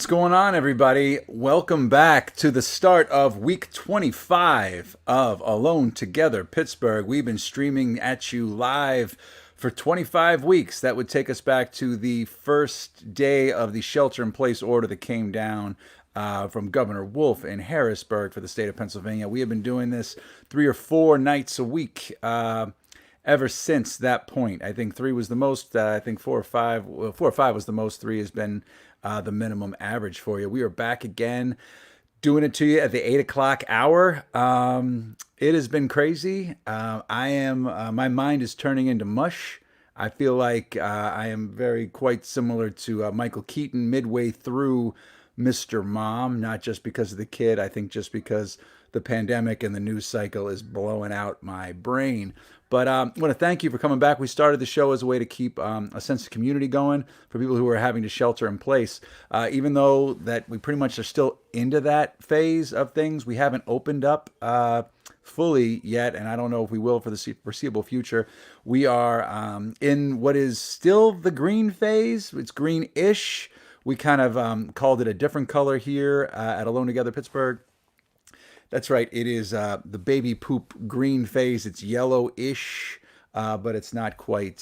going on, everybody? Welcome back to the start of week 25 of Alone Together Pittsburgh. We've been streaming at you live for 25 weeks. That would take us back to the first day of the shelter in place order that came down from Governor Wolf in Harrisburg for the state of Pennsylvania. We have been doing this 3 or 4 nights a week. Ever since that point. I think three was the most. I think 4 or 5. Well, 4 or 5 was the most. Three has been the minimum average for you. We are back again, doing it to you at the 8 o'clock hour. It has been crazy. I am. My mind is turning into mush. I feel like I am very quite similar to Michael Keaton midway through Mr. Mom. Not just because of the kid. I think just because the pandemic and the news cycle is blowing out my brain. But I want to thank you for coming back. We started the show as a way to keep a sense of community going for people who are having to shelter in place. Even though that we pretty much are still into that phase of things, we haven't opened up fully yet, and I don't know if we will for the foreseeable future. We are in what is still the green phase. It's green-ish. We kind of called it a different color here at Alone Together Pittsburgh. That's right. It is the baby poop green phase. It's yellow-ish, but it's not quite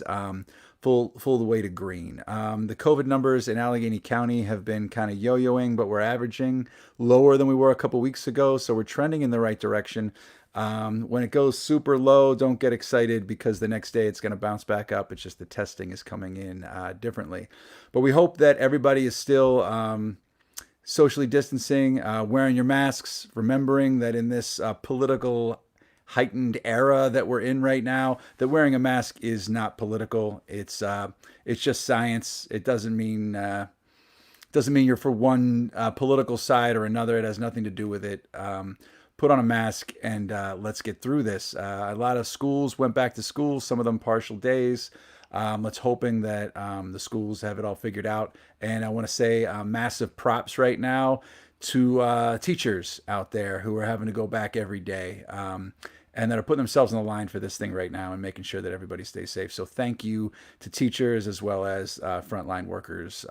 full the way to green. The COVID numbers in Allegheny County have been kind of yo-yoing, but we're averaging lower than we were a couple weeks ago, so we're trending in the right direction. When it goes super low, don't get excited because the next day it's going to bounce back up. It's just the testing is coming in differently. But we hope that everybody is still socially distancing, wearing your masks, remembering that in this political heightened era that we're in right now, that wearing a mask is not political. It's just science. It doesn't mean you're for one political side or another. It has nothing to do with it. Put on a mask and let's get through this. A lot of schools went back to school, some of them partial days. Let's hoping that the schools have it all figured out. And I want to say massive props right now to teachers out there who are having to go back every day and that are putting themselves on the line for this thing right now and making sure that everybody stays safe. So thank you to teachers as well as frontline workers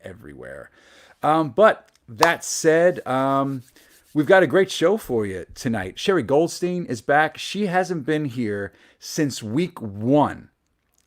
everywhere. But that said, we've got a great show for you tonight. Sherree Goldstein is back. She hasn't been here since week 1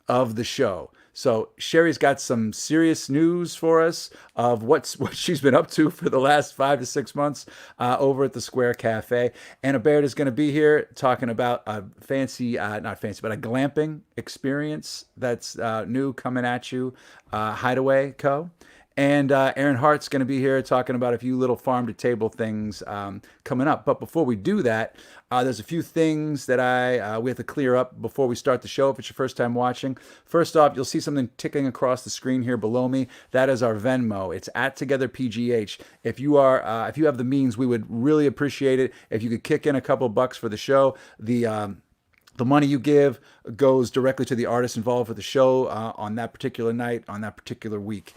of the show. So Sherry's got some serious news for us of what she's been up to for the last 5 to 6 months over at the Square Cafe. Anna Baird is going to be here talking about a fancy, not fancy, but a glamping experience that's new coming at you, Hideaway Co. And Erin Hart's going to be here talking about a few little farm-to-table things coming up. But before we do that, there's a few things that we have to clear up before we start the show if it's your first time watching. First off, you'll see something ticking across the screen here below me. That is our Venmo. It's @TogetherPGH. If you have the means, we would really appreciate it if you could kick in a couple bucks for the show. The money you give goes directly to the artists involved with the show on that particular night, on that particular week.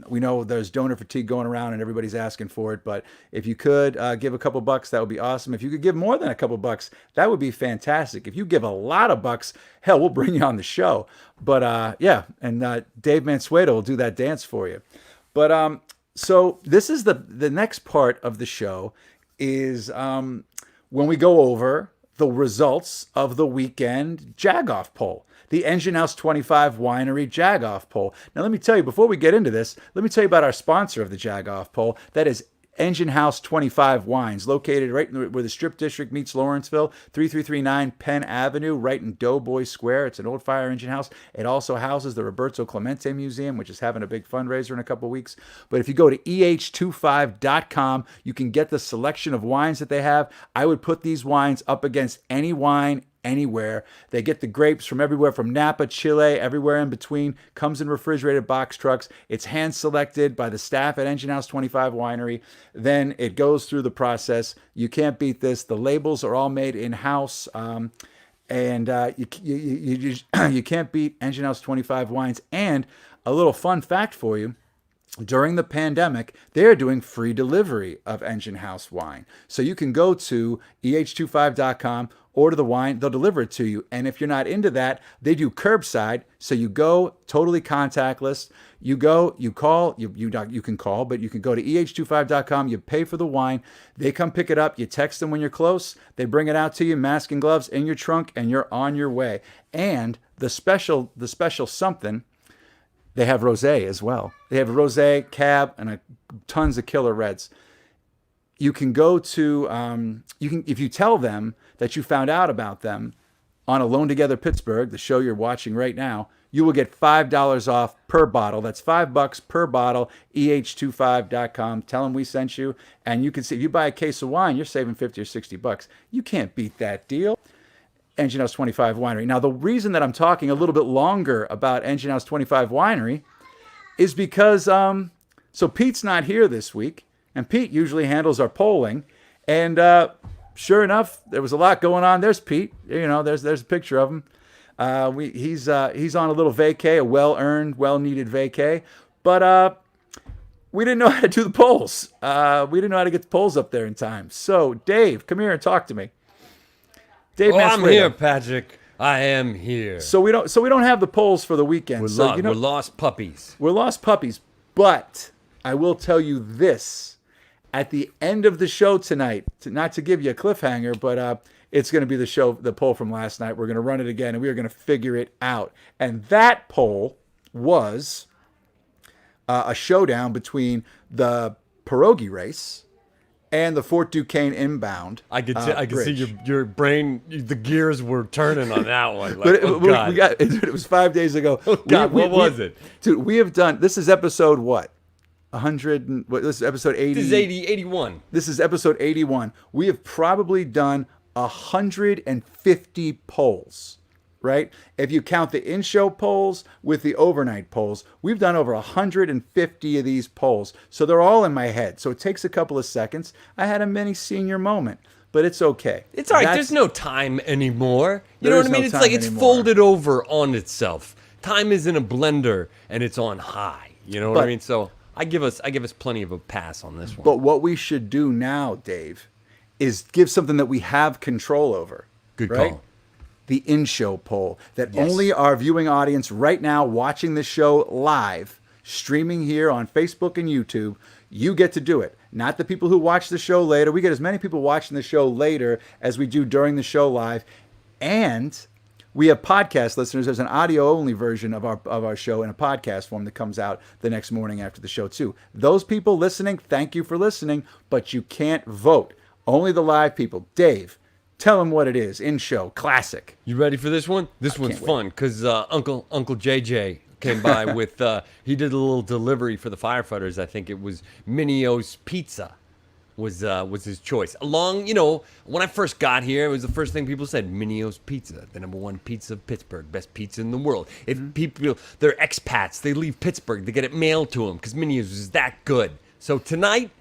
We know there's donor fatigue going around and everybody's asking for it, but if you could give a couple bucks, that would be awesome. If you could give more than a couple bucks, that would be fantastic. If you give a lot of bucks, hell, we'll bring you on the show. But yeah, and Dave Mansueto will do that dance for you. But so this is the next part of the show is when we go over the results of the weekend Jag-Off poll, the Engine House 25 Winery Jag-Off poll. Now, let me tell you, before we get into this, let me tell you about our sponsor of the Jag-Off poll. That is Engine House 25 Wines, located right where the Strip District meets Lawrenceville, 3339 Penn Avenue, right in Doughboy Square. It's an old fire engine house. It also houses the Roberto Clemente Museum, which is having a big fundraiser in a couple weeks. But if you go to eh25.com, you can get the selection of wines that they have. I would put these wines up against any wine anywhere. They get the grapes from everywhere, from Napa, Chile, everywhere in between. Comes in refrigerated box trucks. It's hand selected by the staff at Engine House 25 Winery. Then it goes through the process. You can't beat this. The labels are all made in-house. And you can't beat Engine House 25 wines. And a little fun fact for you, during the pandemic, they're doing free delivery of Engine House wine. So you can go to eh25.com, order the wine, they'll deliver it to you. And if you're not into that, they do curbside. So you go totally contactless. You go, you call, you can call, but you can go to eh25.com, you pay for the wine, they come pick it up, you text them when you're close, they bring it out to you, mask and gloves in your trunk, and you're on your way. And the special something, they have rosé as well. They have rosé, cab, and tons of killer reds. You can go to if you tell them that you found out about them on Alone Together Pittsburgh, the show you're watching right now, you will get $5 off per bottle. That's $5 per bottle. eh25.com. Tell them we sent you, and you can see if you buy a case of wine, you're saving $50 or $60. You can't beat that deal. Engine House 25 Winery. Now, the reason that I'm talking a little bit longer about Engine House 25 Winery is because, so Pete's not here this week, and Pete usually handles our polling, and sure enough, there was a lot going on. There's Pete. You know, there's a picture of him. He's on a little vacay, a well-earned, well-needed vacay, but we didn't know how to do the polls. We didn't know how to get the polls up there in time. So, Dave, come here and talk to me. Dave, I'm here, Patrick. I am here. So we don't have the polls for the weekend. We're lost puppies. We're lost puppies. But I will tell you this: at the end of the show tonight, not to give you a cliffhanger, but it's going to be the poll from last night. We're going to run it again, and we are going to figure it out. And that poll was a showdown between the pierogi race and the Fort Duquesne inbound. I could see your brain, the gears were turning on that one. Like, but God. It was 5 days ago. Oh, God, what was it? Dude, we have done, this is episode what? 100, this is episode 80. This is 81. This is episode 81. We have probably done 150 polls, right? If you count the in-show polls with the overnight polls, we've done over 150 of these polls. So they're all in my head. So it takes a couple of seconds. I had a mini senior moment, but it's okay. It's all right. There's no time anymore. You know what I mean? It's like it's anymore. Folded over on itself. Time is in a blender and it's on high. You know what I mean? So I give us plenty of a pass on this one. But what we should do now, Dave, is give something that we have control over. Good right? call. The in-show poll that only our viewing audience right now watching the show live, streaming here on Facebook and YouTube, you get to do it. Not the people who watch the show later. We get as many people watching the show later as we do during the show live. And we have podcast listeners. There's an audio-only version of our show in a podcast form that comes out the next morning after the show, too. Those people listening, thank you for listening, but you can't vote. Only the live people. Dave, tell them what it is. In-show, classic. You ready for this one? This one's fun because Uncle JJ came by with, he did a little delivery for the firefighters. I think it was Minio's Pizza was his choice. Along, when I first got here, it was the first thing people said, Minio's Pizza, the #1 pizza of Pittsburgh, best pizza in the world. If people, they're expats, they leave Pittsburgh, they get it mailed to them because Minio's is that good. So tonight,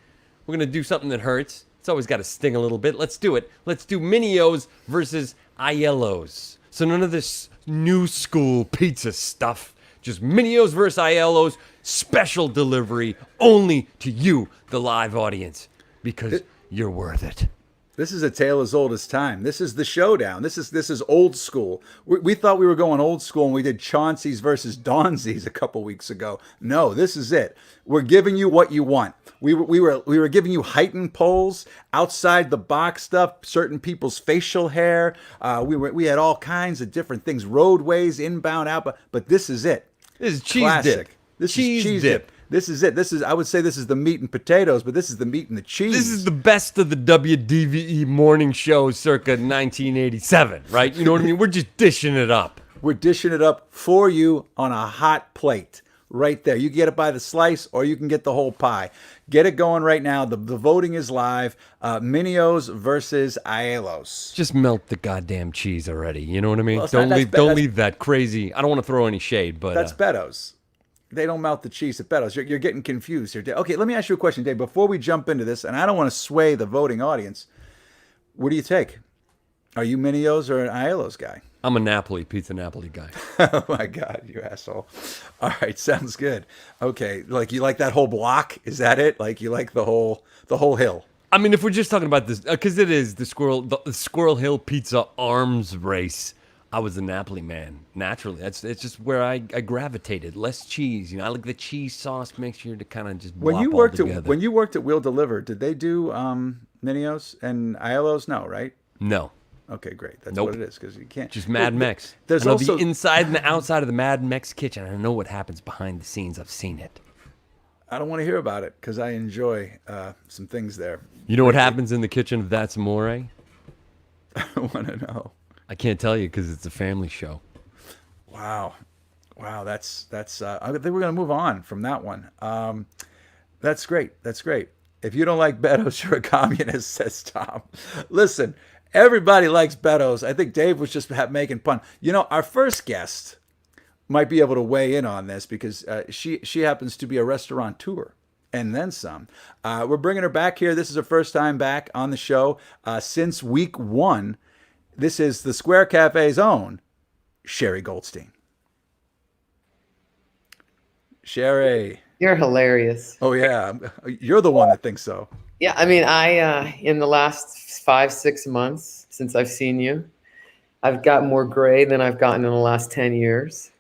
we're going to do something that hurts. It's always got to sting a little bit. Let's do it. Let's do Minio's versus Aiello's. So none of this new school pizza stuff. Just Minio's versus Aiello's. Special delivery only to you, the live audience, because you're worth it. This is a tale as old as time. This is the showdown. This is old school. We thought we were going old school when we did Chauncey's versus Donzi's a couple weeks ago. No, this is it. We're giving you what you want. We were giving you heightened polls, outside the box stuff, certain people's facial hair. We had all kinds of different things, roadways, inbound, outbound. But this is it. This is cheese Classic. dip. This cheese is cheese dip. This is it. I would say this is the meat and potatoes, but this is the meat and the cheese. This is the best of the WDVE morning show circa 1987, right? You know what I mean? We're just dishing it up. We're dishing it up for you on a hot plate right there. You can get it by the slice or you can get the whole pie. Get it going right now. The voting is live. Minio's versus Aiello's. Just melt the goddamn cheese already. You know what I mean? Well, don't leave that crazy. I don't want to throw any shade, but that's Beddoes. They don't melt the cheese at Beddoes. You're getting confused here. Okay, let me ask you a question, Dave. Before we jump into this, and I don't want to sway the voting audience, what do you take? Are you Minio's or an Aiello's guy? I'm a Pizza Napoli guy. Oh my God, you asshole. All right, sounds good. Okay, like you like that whole block? Is that it? Like you like the whole hill? I mean, if we're just talking about this, because it is the Squirrel Hill Pizza arms race. I was a Napoli man naturally. It's just where I gravitated. Less cheese, I like the cheese sauce mixture to kind of just When you blop all worked at together. when you worked at Wheel Deliver, did they do Minios and Iolos? No, right? No, Okay, great. That's nope. what it is because you can't. Just Well, Mad Mex. there's I know also the inside and the outside of the Mad Mex kitchen. I know what happens behind the scenes. I've seen it. I don't want to hear about it because I enjoy some things there. You know what happens in the kitchen of That's Amore? I want to know. I can't tell you because it's a family show. Wow, That's. I think we're gonna move on from that one. That's great. That's great. If you don't like Beddoes, you're a communist, says Tom. Listen, everybody likes Beddoes. I think Dave was just making fun. Our first guest might be able to weigh in on this because she happens to be a restaurateur and then some. We're bringing her back here. This is her first time back on the show since week 1. This is the Square Cafe's own Sherree Goldstein. Sherree. You're hilarious. Oh, yeah. You're the one that thinks so. Yeah, I mean, in the last 5-6 months since I've seen you, I've got more gray than I've gotten in the last 10 years.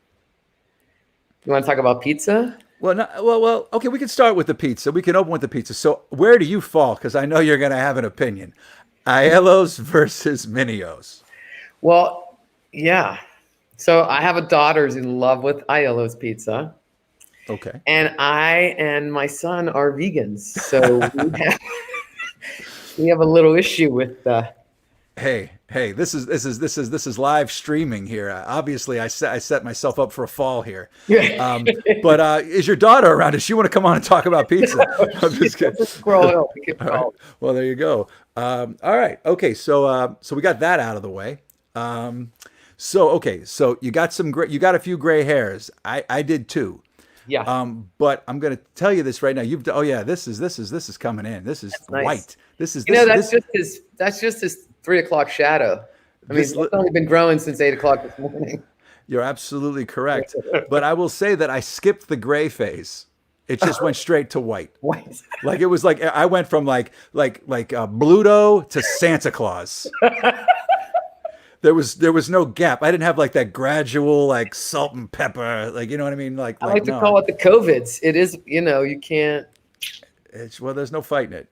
You want to talk about pizza? Well, no, well, okay, we can start with the pizza. We can open with the pizza. So where do you fall? Because I know you're going to have an opinion. Aiello's versus Minios. Well, yeah. So I have a daughter who's in love with Aiello's pizza. Okay. And I and my son are vegans. So we have a little issue with Hey, this is live streaming here. Obviously, I set myself up for a fall here. But is your daughter around? Does she want to come on and talk about pizza? I'm just kidding. Scroll All right. Well, there you go. All right. Okay. So we got that out of the way. So you got you got a few gray hairs. I did too. Yeah. But I'm going to tell you this right now. This is coming in. This is nice. white. This is that's just his 3 o'clock shadow. I mean, it's only been growing since 8 o'clock this morning. You're absolutely correct. But I will say that I skipped the gray phase. It just went straight to white. White. Like it was like I went from like Bluto to Santa Claus. There was no gap. I didn't have like that gradual like salt and pepper, like you know what I mean. Like I like to call it the COVIDs. It is, you can't. There's no fighting it.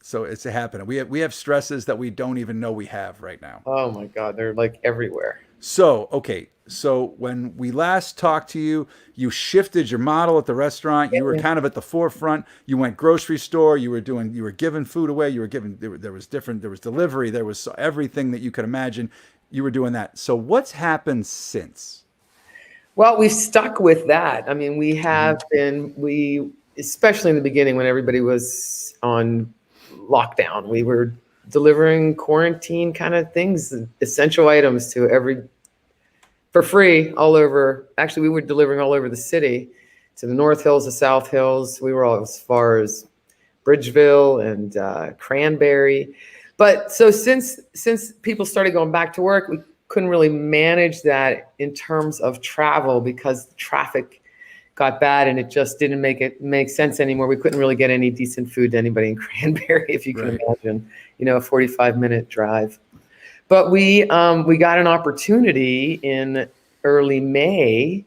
So it's happening. We have stresses that we don't even know we have right now. Oh my God, they're like everywhere. So okay, so when we last talked to you, you shifted your model at the restaurant. You were kind of at the forefront. You went grocery store. You were giving food away. You were giving there was delivery. There was everything that you could imagine. You were doing that. So what's happened since? Well, we've stuck with that. I mean, we have been especially in the beginning when everybody was on lockdown, we were delivering quarantine kind of things, essential items for free all over. Actually, we were delivering all over the city, to the North Hills, the South Hills. We were all as far as Bridgeville and Cranberry. But so since people started going back to work, we couldn't really manage that in terms of travel because the traffic got bad and it just didn't make sense anymore. We couldn't really get any decent food to anybody in Cranberry, if you can imagine, a 45-minute drive. But we got an opportunity in early May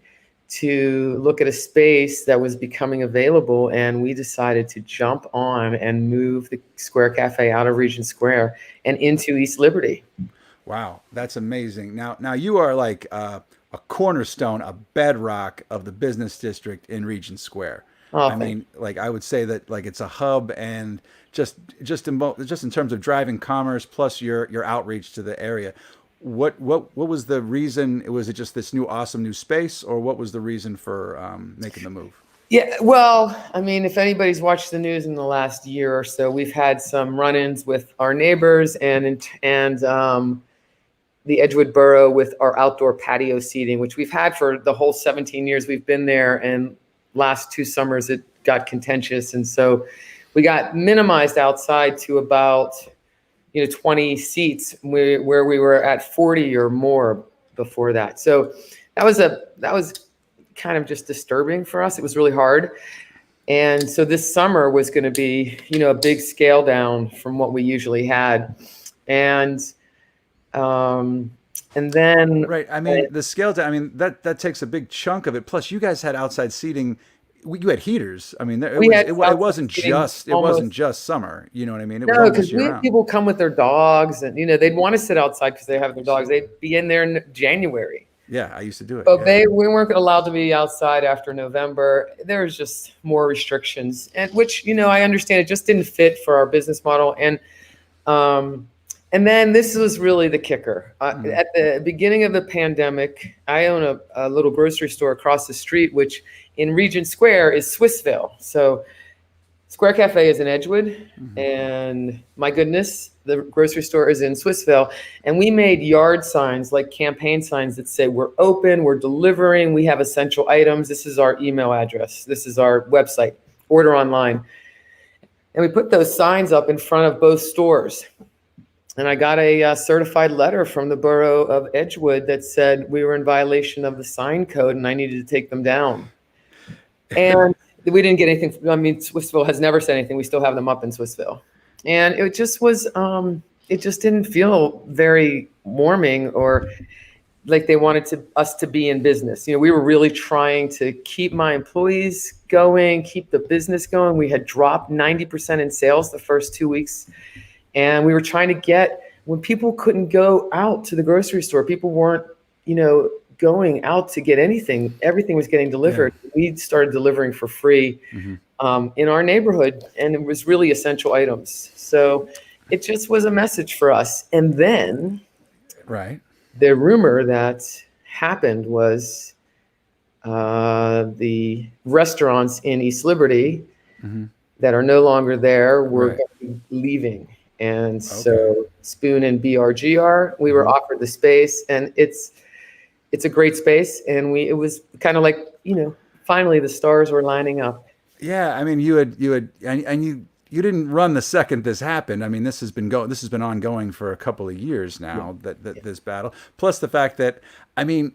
to look at a space that was becoming available, and we decided to jump on and move the Square Cafe out of Regent Square and into East Liberty. Wow, that's amazing. Now you are like a cornerstone, a bedrock of the business district in Regent Square. I mean, like I would say that like it's a hub, and just in terms of driving commerce plus your outreach to the area. What was the reason? Was it just this awesome new space, or what was the reason for making the move? Yeah, well, I mean, if anybody's watched the news in the last year or so, we've had some run-ins with our neighbors and the Edgewood Borough with our outdoor patio seating, which we've had for the whole 17 years we've been there. And last 2 summers it got contentious, and so we got minimized outside to about 20 seats where we were at 40 or more before that. So that was kind of just disturbing for us. It was really hard. And so this summer was going to be, a big scale down from what we usually had. And then right. I mean, the scale down, I mean, that takes a big chunk of it. Plus you guys had outside seating. You had heaters. I mean, it wasn't just summer. You know what I mean? It was because we had people come with their dogs, and they'd want to sit outside because they have their dogs. They'd be in there in January. Yeah, I used to do it. But we weren't allowed to be outside after November. There was just more restrictions, and which I understand. It just didn't fit for our business model, and then this was really the kicker. At the beginning of the pandemic, I own a little grocery store across the street, which in Regent Square is Swissville. So Square Cafe is in Edgewood, and my goodness, the grocery store is in Swissville. And we made yard signs, like campaign signs that say, we're open, we're delivering, we have essential items. This is our email address. This is our website, order online. And we put those signs up in front of both stores. And I got a certified letter from the borough of Edgewood that said we were in violation of the sign code and I needed to take them down. And we didn't get anything. I mean, Swissville has never said anything. We still have them up in Swissville. And it just was, it just didn't feel very warming or like they wanted us to be in business. We were really trying to keep my employees going, keep the business going. We had dropped 90% in sales the first 2 weeks. And we were trying to when people couldn't go out to the grocery store, people weren't, going out to get anything. Everything was getting delivered. Yeah. We started delivering for free in our neighborhood, and it was really essential items. So it just was a message for us. And then the rumor that happened was the restaurants in East Liberty that are no longer there were leaving. And so Spoon and BRGR, we were offered the space, and it's a great space. And it was kind of like, finally the stars were lining up. Yeah. I mean, you didn't run the second this happened. I mean, this has been ongoing for a couple of years now, this battle. Plus the fact that, I mean,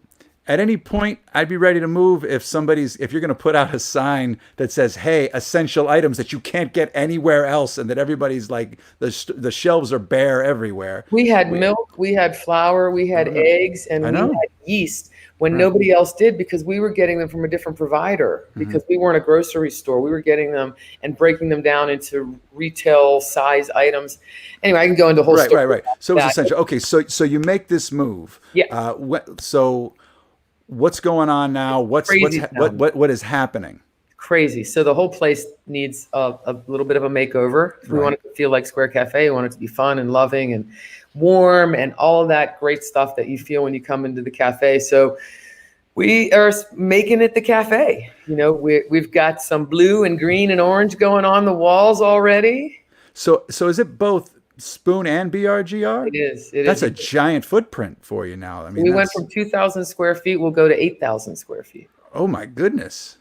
at any point, I'd be ready to move if you're going to put out a sign that says, hey, essential items that you can't get anywhere else, and that everybody's like, the shelves are bare everywhere. We had milk, we had flour, we had eggs, and we had yeast when nobody else did, because we were getting them from a different provider, because we weren't a grocery store. We were getting them and breaking them down into retail size items. Anyway, I can go into a whole story. Right. So it's essential. Okay, so you make this move. Yeah. So what's going on now? What is happening? Crazy. So the whole place needs a little bit of a makeover. We want it to feel like Square Cafe. We want it to be fun and loving and warm and all of that great stuff that you feel when you come into the cafe. So we are making it the cafe. We've got some blue and green and orange going on the walls already. So is it both Spoon and BRGR? It is. That's a giant footprint for you now. I mean, we went from 2,000 square feet. We'll go to 8,000 square feet. Oh my goodness!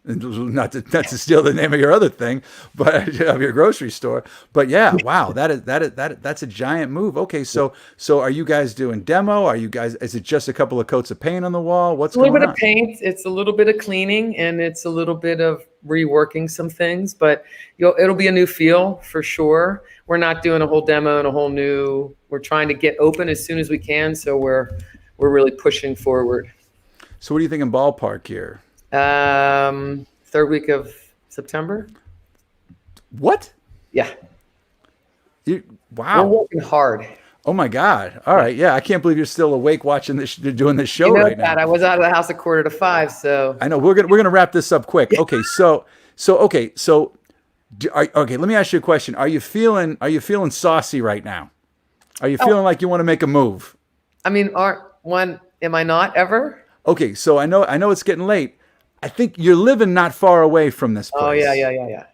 Not to steal the name of your other thing, but of your grocery store. But yeah, wow, that's a giant move. Okay, so are you guys doing demo? Is it just a couple of coats of paint on the wall? What's going on? A little bit of paint. It's a little bit of cleaning, and it's a little bit of reworking some things. But it'll be a new feel for sure. We're not doing a whole demo and we're trying to get open as soon as we can. So we're really pushing forward. So what do you think in ballpark here? Third week of September. What? Yeah. Wow. We're working hard. Oh my God. All right. Yeah. I can't believe you're still awake watching this, doing this show right now. I was out of the house at 4:45. So I know we're going to wrap this up quick. Okay. Okay, let me ask you a question. Are you feeling saucy right now? Are you feeling like you want to make a move? I mean, am I not ever? Okay, so I know it's getting late. I think you're living not far away from this place. Oh yeah.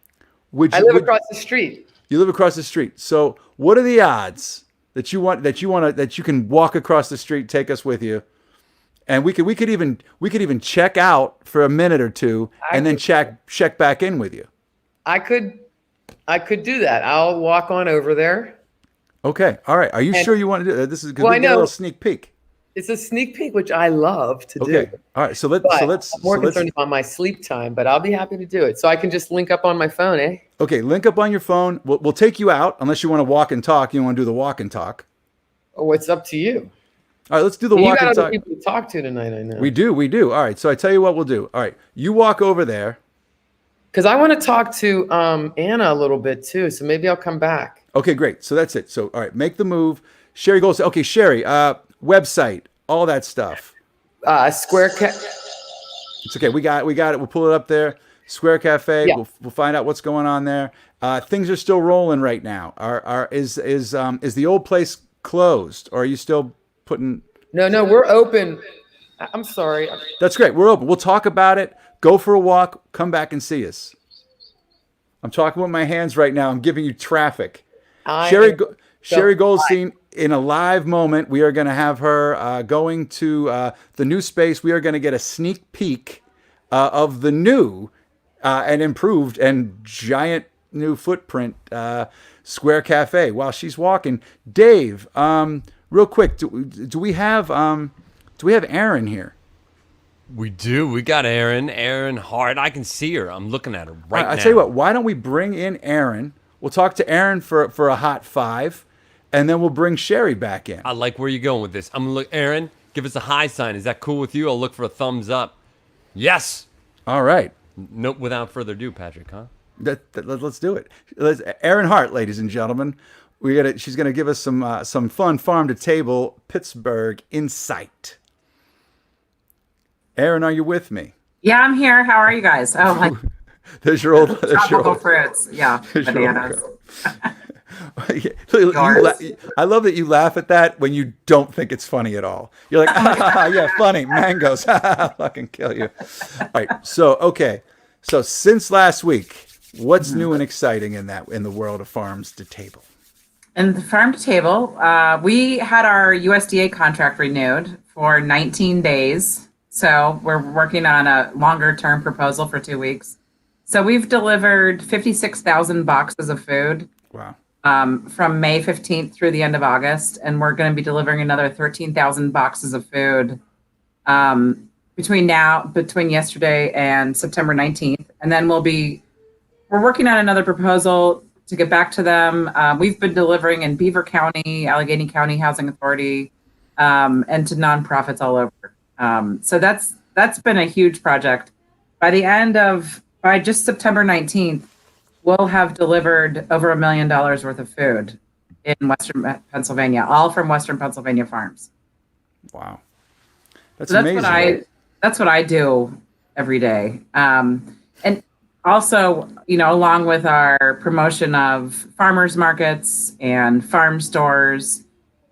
I live across the street. You live across the street. So what are the odds that you can walk across the street, take us with you, and we could even check out for a minute or two, and then check back in with you. I could do that. I'll walk on over there. Okay. All right. Are you sure you want to do that? This is going to be a little sneak peek. It's a sneak peek, which I love to do. Okay. All right. So let's I'm more concerned about my sleep time, but I'll be happy to do it. So I can just link up on my phone, eh? Okay, link up on your phone. We'll take you out unless you want to walk and talk. You want to do the walk and talk. Oh, it's up to you. All right, let's do the You walk got and other talk. people to talk to tonight, I know. We do. All right. So I tell you what we'll do. All right, you walk over there. Because I want to talk to Anna a little bit too, so maybe I'll come back. Okay, great. So that's it. So all right, make the move. Sherree Goldstein. Okay, Sherree. Website, all that stuff. Square Cat. It's okay. We got it. We'll pull it up there. Square Cafe. Yeah. We'll find out what's going on there. Things are still rolling right now. Is the old place closed, or are you still putting? No, we're open. I'm sorry. That's great. We're open. We'll talk about it. Go for a walk. Come back and see us. I'm talking with my hands right now. I'm giving you traffic. Sherree Goldstein, in a live moment, we are going to have her going to the new space. We are going to get a sneak peek of the new and improved and giant new footprint Square Cafe while she's walking. Dave, real quick, do we have Erin here? We do. We got Erin Hart. I can see her. I'm looking at her right now. I tell you what, why don't we bring in Erin? We'll talk to Erin for a hot 5, and then we'll bring Sherree back in. I like where you're going with this. I'm going to look. Erin, give us a high sign. Is that cool with you? I'll look for a thumbs up. Yes. All right. Nope. Without further ado, Patrick, huh? Let's do it. Erin Hart, ladies and gentlemen. She's gonna give us some fun farm to table Pittsburgh insight. Erin, are you with me? Yeah, I'm here. How are you guys? Oh, like There's your old tropical fruits. Yeah, bananas. I love that you laugh at that when you don't think it's funny at all. You're like, yeah, funny, mangoes, fucking kill you. All right, so since last week, what's new and exciting in the world of farms to table? In the farm to table, we had our USDA contract renewed for 19 days. So we're working on a longer term proposal for 2 weeks. So we've delivered 56,000 boxes of food. Wow. From May 15th through the end of August. And we're going to be delivering another 13,000 boxes of food between yesterday and September 19th. And then we're working on another proposal to get back to them. We've been delivering in Beaver County, Allegheny County Housing Authority, and to nonprofits all over. So that's been a huge project. By just September 19th, we'll have delivered over $1 million worth of food in Western Pennsylvania, all from Western Pennsylvania farms. Wow. That's amazing. That's what I do every day. And also, along with our promotion of farmers markets and farm stores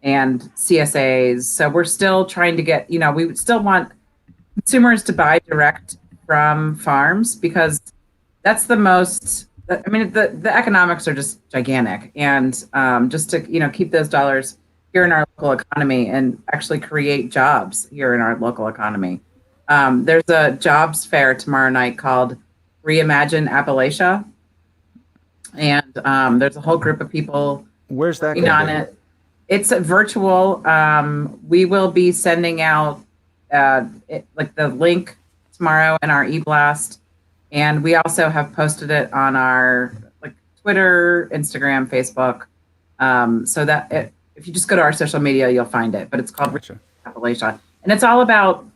and CSAs. So we're still trying to get, we still want consumers to buy direct from farms because that's the most, the economics are just gigantic. And just to, keep those dollars here in our local economy and actually create jobs here in our local economy. There's a jobs fair tomorrow night called Reimagine Appalachia. And there's a whole group of people. Where's that on it. It's a virtual. We will be sending out the link tomorrow in our e-blast. And we also have posted it on our Twitter, Instagram, Facebook. So that if you just go to our social media, you'll find it. But it's called Appalachia. And it's all about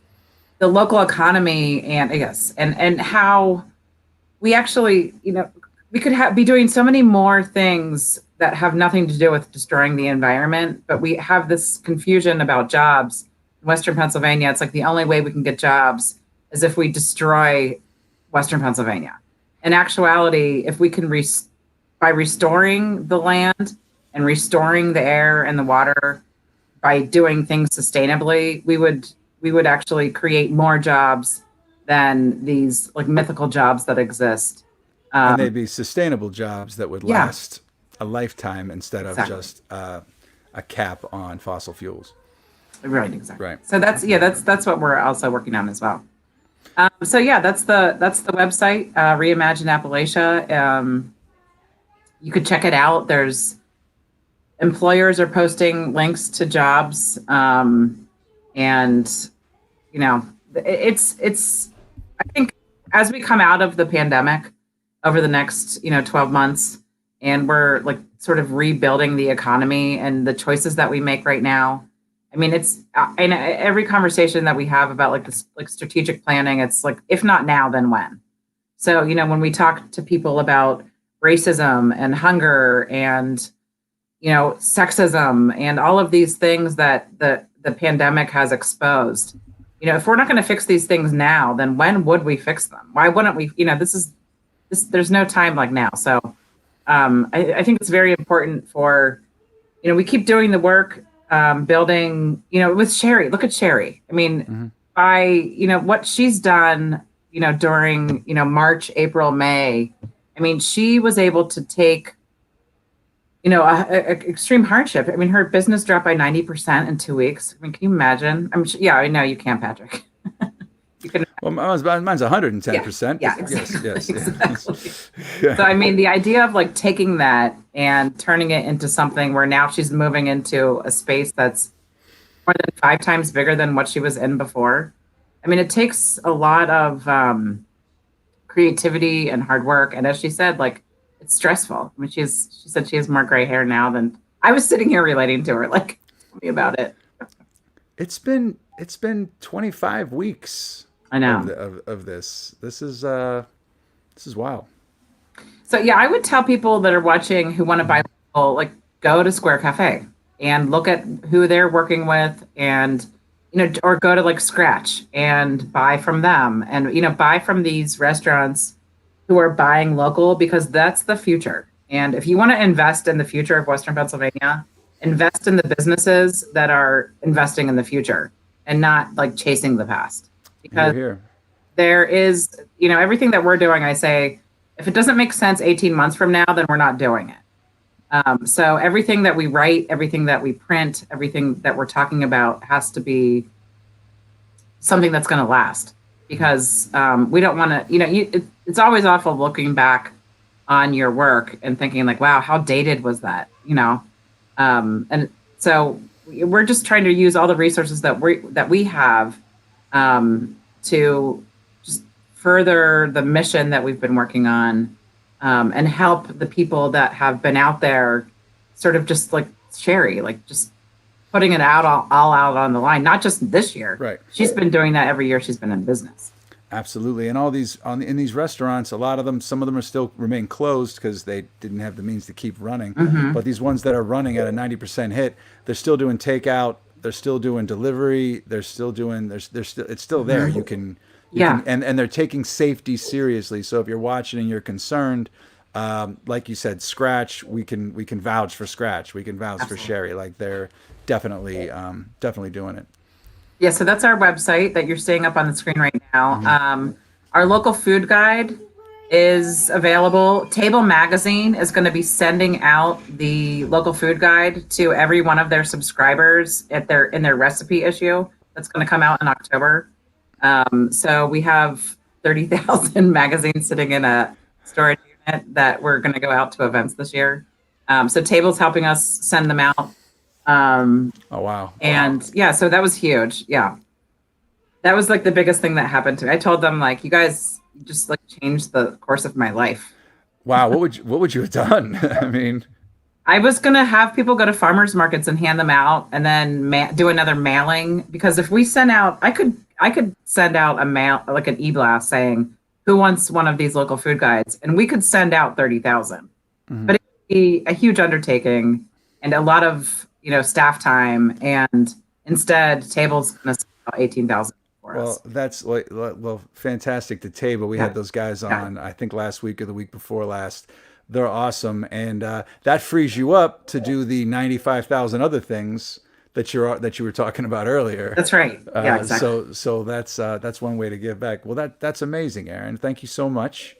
the local economy and how we actually, we could be doing so many more things that have nothing to do with destroying the environment, but we have this confusion about jobs in Western Pennsylvania. It's like the only way we can get jobs is if we destroy Western Pennsylvania. In actuality, if we can by restoring the land and restoring the air and the water, by doing things sustainably, we would actually create more jobs than these mythical jobs that exist. And they'd be sustainable jobs that would last a lifetime instead of just a cap on fossil fuels. Right, exactly. Right. So that's what we're also working on as well. That's the website, Reimagine Appalachia. You could check it out. There's employers are posting links to jobs. And, you know, it's, I think as we come out of the pandemic over the next, 12 months, and we're like sort of rebuilding the economy and the choices that we make right now. I mean, it's in every conversation that we have about like this, like strategic planning, it's like, if not now, then when? So, when we talk to people about racism and hunger and, sexism and all of these things that the pandemic has exposed, if we're not going to fix these things now, then when would we fix them? Why wouldn't we? There's no time like now. So I think it's very important for, we keep doing the work, building, with Sherree. Look at Sherree. I mean, by, what she's done, during, March, April, May. I mean, she was able to take, a extreme hardship. I mean, her business dropped by 90% in 2 weeks. I mean, can you imagine? Yeah, I know you can't, Patrick. You can. Well, mine's 110%. Yeah, exactly. Yes. Exactly. Yeah. So, I mean, the idea of like taking that and turning it into something where now she's moving into a space that's more than 5 times bigger than what she was in before. I mean, it takes a lot of creativity and hard work. And as she said, like, it's stressful. I mean, she said she has more gray hair now than I was sitting here relating to her. Like, tell me about it. It's been 25 weeks. I know of this. This is wild. So yeah, I would tell people that are watching who want to buy local, like, go to Square Cafe and look at who they're working with, and or go to like Scratch and buy from them, and buy from these restaurants who are buying local, because that's the future. And if you want to invest in the future of Western Pennsylvania, invest in the businesses that are investing in the future and not like chasing the past. Because there is, everything that we're doing, I say, if it doesn't make sense 18 months from now, then we're not doing it. So everything that we write, everything that we print, everything that we're talking about has to be something that's going to last, because we don't want to, it's always awful looking back on your work and thinking like, wow, how dated was that? And so we're just trying to use all the resources that we have to just further the mission that we've been working on, and help the people that have been out there, sort of just like Sherree, like just putting it out all out on the line, not just this year. Right. She's been doing that every year she's been in business. Absolutely. And all these in these restaurants, a lot of them, some of them are still remain closed because they didn't have the means to keep running. But these ones that are running at a 90% hit, they're still doing takeout, they're still doing delivery, they're still doing it's still there. You can and they're taking safety seriously. So if you're watching and you're concerned, like you said, Scratch, we can vouch for Scratch. We can vouch Absolutely. for Sherree. Like they're definitely doing it. Yeah, so that's our website that you're seeing up on the screen right now. Our local food guide is available. Table Magazine is going to be sending out the local food guide to every one of their subscribers in their recipe issue. That's going to come out in October. So we have 30,000 magazines sitting in a storage unit that we're going to go out to events this year. So Table's helping us send them out. Oh, wow. And yeah, so that was huge. Yeah. That was like the biggest thing that happened to me. I told them, like, you guys just like changed the course of my life. Wow. What would you have done? I mean, I was going to have people go to farmers markets and hand them out, and then do another mailing, because if we sent out, I could send out a mail, like an e-blast saying, who wants one of these local food guides? And we could send out 30,000, but it would be a huge undertaking and a lot of, staff time. And instead Table's going to send out 18,000 for us. well, that's fantastic to Table. We had those guys on, I think last week or the week before last. They're awesome. And that frees you up to do the 95,000 other things that you were talking about earlier. That's right. Yeah, exactly. So that's one way to give back. Well, that's amazing, Erin. Thank you so much.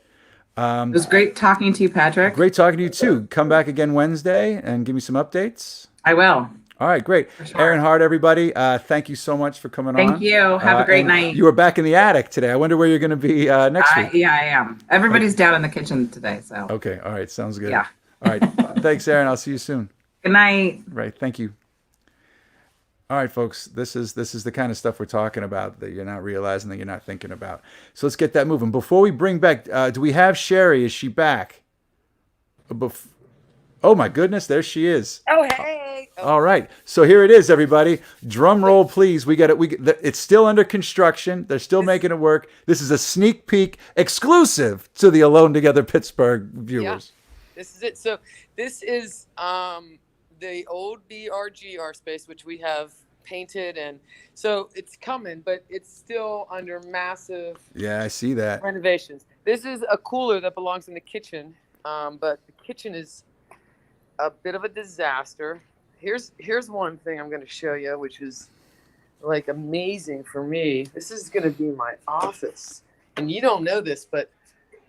It was great talking to you, Patrick. Great talking to you too. Come back again Wednesday and give me some updates. I will. All right, great. Sure. Erin Hart, everybody. Thank you so much for coming on. Thank you. Have a great night. You were back in the attic today. I wonder where you're going to be next week. Yeah, I am. Everybody's down in the kitchen today. So. Okay. All right. Sounds good. Yeah. All right. Thanks, Erin. I'll see you soon. Good night. Right. Thank you. All right, folks, this is the kind of stuff we're talking about that you're not realizing, that you're not thinking about. So let's get that moving. Before we bring back, do we have Sherree? Is she back? Oh my goodness, there she is. Oh, hey. Oh. All right, so here it is, everybody. Drum roll, please. We got it. It's still under construction. They're still making it work. This is a sneak peek, exclusive to the Alone Together Pittsburgh viewers. Yeah, this is it. So this is the old BRGR space, which we have painted, and so it's coming, but it's still under massive Yeah, I see that. renovations. This is a cooler that belongs in the kitchen, but the kitchen is a bit of a disaster. Here's one thing I'm going to show you, which is like amazing for me. This is going to be my office, and you don't know this, but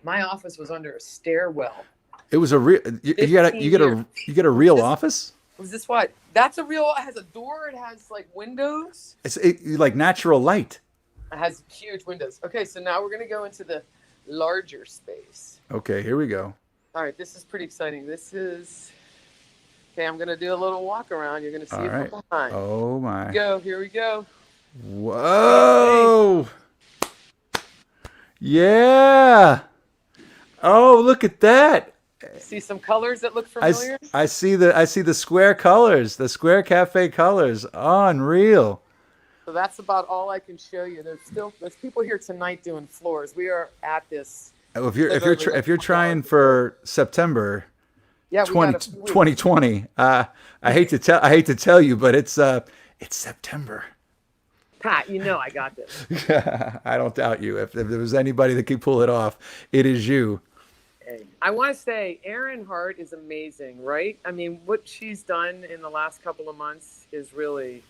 my office was under a stairwell. It was a real. You get a real office. Was this what? That's a real. It has a door. It has like windows. It's like natural light. It has huge windows. Okay, so now we're gonna go into the larger space. Okay, here we go. All right, this is pretty exciting. This is. Okay, I'm gonna do a little walk around. You're gonna see All it right. from behind. Oh my. Here we go. Whoa. Yeah. Oh, look at that. See some colors that look familiar? I see the square colors, the Square Cafe colors. Unreal. So that's about all I can show you. There's people here tonight doing floors. We are at this. Oh, if you're trying for September, yeah, 2020, I hate to tell you, but it's September. Pat, you know I got this. I don't doubt you. If there was anybody that could pull it off, it is you. I want to say Erin Hart is amazing, right? I mean, what she's done in the last couple of months is really,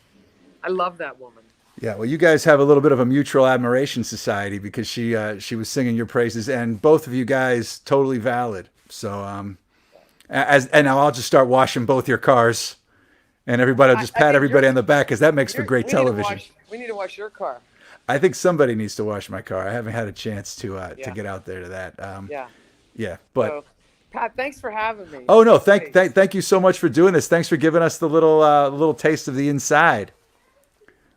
I love that woman. Yeah, well, you guys have a little bit of a mutual admiration society because she was singing your praises, and both of you guys totally valid. So, and now I'll just start washing both your cars, and everybody will just pat everybody on the back because that makes for great television. We need to wash your car. I think somebody needs to wash my car. I haven't had a chance to get out there to that. Yeah, but so, Pat, thanks for having me. Oh no, thank you so much for doing this. Thanks for giving us the little taste of the inside.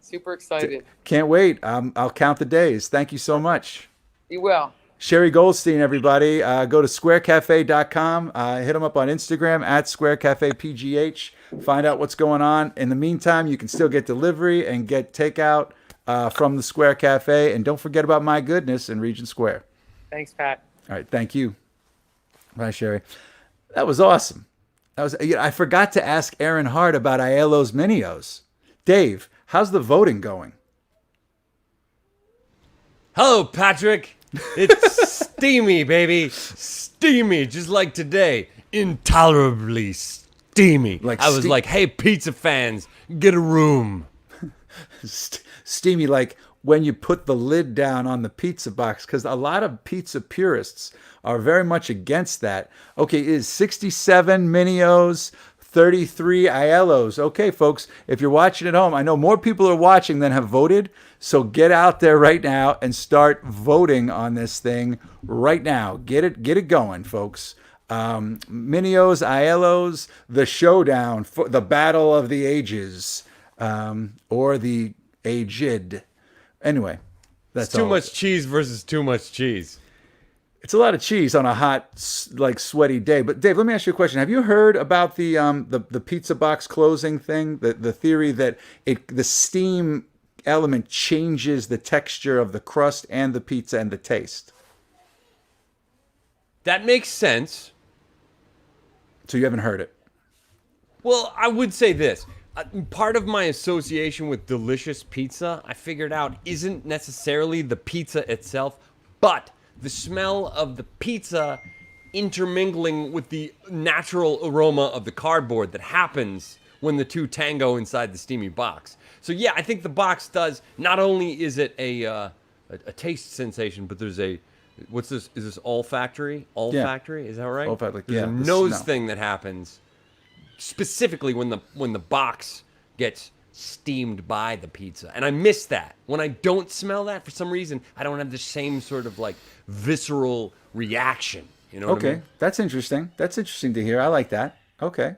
Super excited. Can't wait. I'll count the days. Thank you so much. You will. Sherree Goldstein, everybody. Go to squarecafe.com. Hit them up on Instagram at squarecafepgh. Find out what's going on. In the meantime, you can still get delivery and get takeout from the Square Cafe. And don't forget about My Goodness in Regent Square. Thanks, Pat. All right. Thank you. Bye, Sherree. That was awesome. I forgot to ask Erin Hart about Aiello's Minios. Dave, how's the voting going? Hello, Patrick. It's steamy, baby. Steamy, just like today. Intolerably steamy. I was like, hey, pizza fans, get a room. Steamy, like when you put the lid down on the pizza box, because a lot of pizza purists are very much against that. Okay, it is 67 Minios, 33 Aiellos. Okay, folks, if you're watching at home, I know more people are watching than have voted, so get out there right now and start voting on this thing right now. Get it going, folks. Minios, Aiellos, the showdown, for the battle of the ages, or the aged. Anyway, that's too much cheese versus too much cheese. It's a lot of cheese on a hot, like sweaty day. But Dave, let me ask you a question. Have you heard about the pizza box closing thing? The theory that the steam element changes the texture of the crust and the pizza and the taste. That makes sense. So you haven't heard it? Well, I would say this. Part of my association with delicious pizza, I figured out, isn't necessarily the pizza itself, but the smell of the pizza intermingling with the natural aroma of the cardboard that happens when the two tango inside the steamy box. So yeah, I think the box does, not only is it a taste sensation, but there's what's this? Is this olfactory? Olfactory? Yeah. Is that right? Olfactory. There's a nose thing that happens specifically when the box gets steamed by the pizza. And I miss that. When I don't smell that, for some reason, I don't have the same sort of like visceral reaction. You know what I mean? That's interesting. That's interesting to hear. I like that. Okay,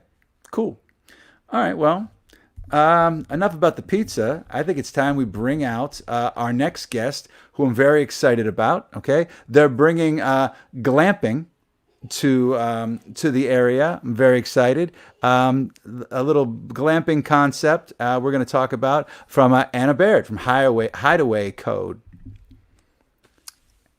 cool. All right, well, enough about the pizza. I think it's time we bring out our next guest, who I'm very excited about. Okay, they're bringing glamping to the area. I'm very excited. A little glamping concept we're going to talk about from Anna Baird from Hideaway Co.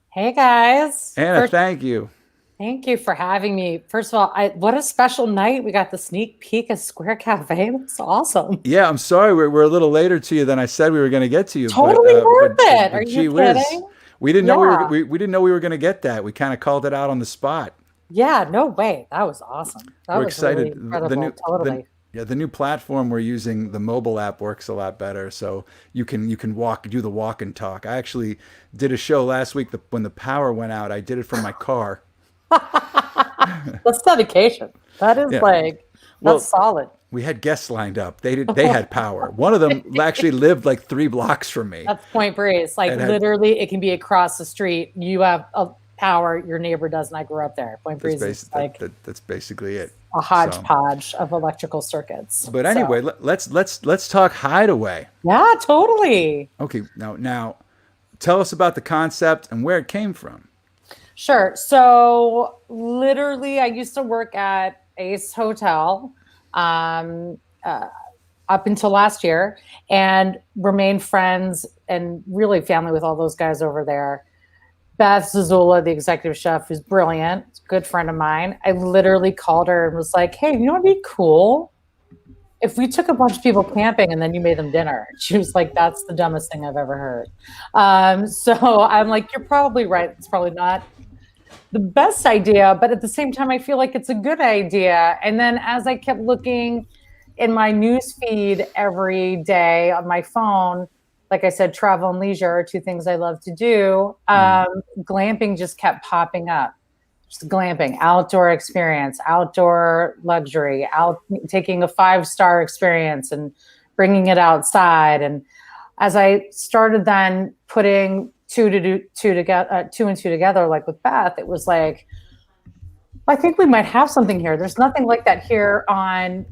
Hey guys. Anna, thank you. Thank you for having me. First of all, what a special night. We got the sneak peek of Square Cafe. That's awesome. Yeah, I'm sorry we're a little later to you than I said we were going to get to you. Totally worth it. Are gee you whiz. kidding? We didn't know we didn't know we were going to get that. We kind of called it out on the spot. Yeah, no way. That was awesome. That We're was excited. really incredible. Totally. The new platform we're using, the mobile app, works a lot better. So you can do the walk and talk. I actually did a show last week when the power went out. I did it from my car. That's dedication. That is that's solid. We had guests lined up. They had power. One of them actually lived like 3 blocks from me. That's Point Breeze. Like literally, it can be across the street. You have a power, your neighbor doesn't. I grew up there. Point Breeze is like that's basically it. A hodgepodge of electrical circuits. But anyway, let's talk Hideaway. Yeah, totally. Okay, now tell us about the concept and where it came from. Sure. So literally, I used to work at Ace Hotel up until last year, and remained friends and really family with all those guys over there. Beth Zazula, the executive chef, who's brilliant, good friend of mine. I literally called her and was like, hey, you know what'd be cool? If we took a bunch of people camping and then you made them dinner. She was like, that's the dumbest thing I've ever heard. So I'm like, you're probably right. It's probably not the best idea, but at the same time, I feel like it's a good idea. And then as I kept looking in my news feed every day on my phone, like I said, travel and leisure are 2 things I love to do. Glamping just kept popping up. Just glamping, outdoor experience, outdoor luxury, taking a 5-star experience and bringing it outside. And as I started then putting two and two together, like with Beth, it was like, I think we might have something here. There's nothing like that here on,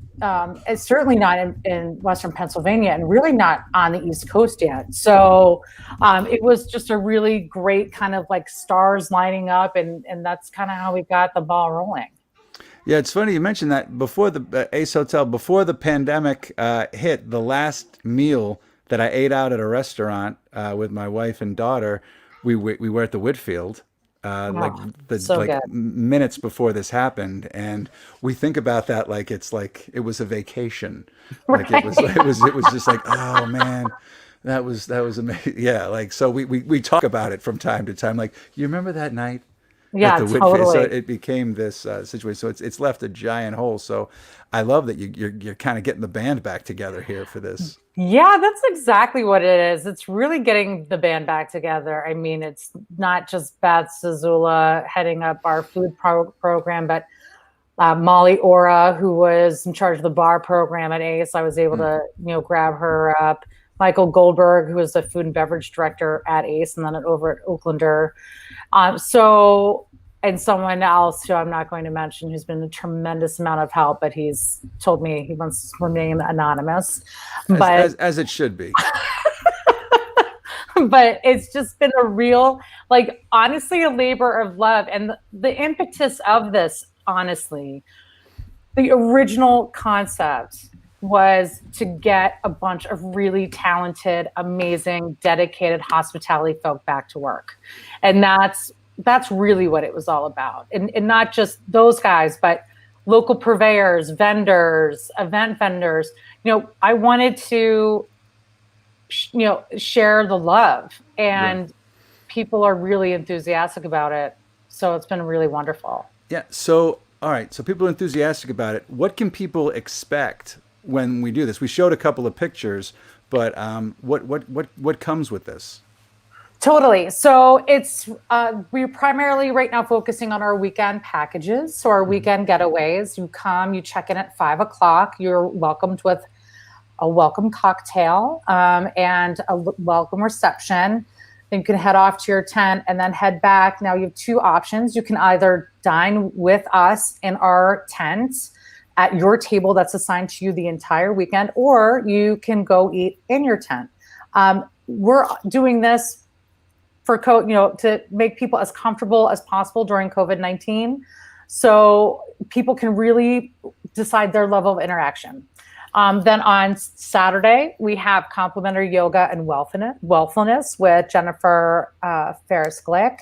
it's certainly not in Western Pennsylvania and really not on the East Coast yet. So it was just a really great kind of like stars lining up, and that's kind of how we got the ball rolling. Yeah, it's funny you mentioned that. Before the Ace Hotel, before the pandemic hit, the last meal that I ate out at a restaurant with my wife and daughter, we were at the Whitfield. Minutes before this happened, and we think about that like it was a vacation. Like it was just like, oh man, that was amazing. Yeah, like so we talk about it from time to time. Like, you remember that night? Yeah, at the Whitfield? totally. So it became this situation. So it's left a giant hole. So I love that you're kind of getting the band back together here for this. Yeah, that's exactly what it is. It's really getting the band back together. I mean, it's not just Beth Zazula heading up our food program, but Molly Ora, who was in charge of the bar program at Ace. I was able to, grab her up. Michael Goldberg, who was the food and beverage director at Ace and then over at Oaklander. And someone else who I'm not going to mention, who's been a tremendous amount of help, but he's told me he wants to remain anonymous. As it should be. But it's just been a real, honestly, a labor of love. And the impetus of this, honestly, the original concept was to get a bunch of really talented, amazing, dedicated hospitality folk back to work. And that's really what it was all about. And not just those guys, but local purveyors, vendors, event vendors. I wanted to, share the love, and people are really enthusiastic about it. So it's been really wonderful. Yeah. So, all right. So people are enthusiastic about it. What can people expect when we do this? We showed a couple of pictures, but what comes with this? Totally. So it's we're primarily right now focusing on our weekend packages. So our weekend getaways. You come, you check in at 5:00. You're welcomed with a welcome cocktail and a welcome reception. Then you can head off to your tent and then head back. Now you have 2 options. You can either dine with us in our tent at your table that's assigned to you the entire weekend, or you can go eat in your tent. We're doing this to make people as comfortable as possible during COVID-19, so people can really decide their level of interaction. Then on Saturday, we have complimentary yoga and wellfulness with Jennifer Ferris Glick.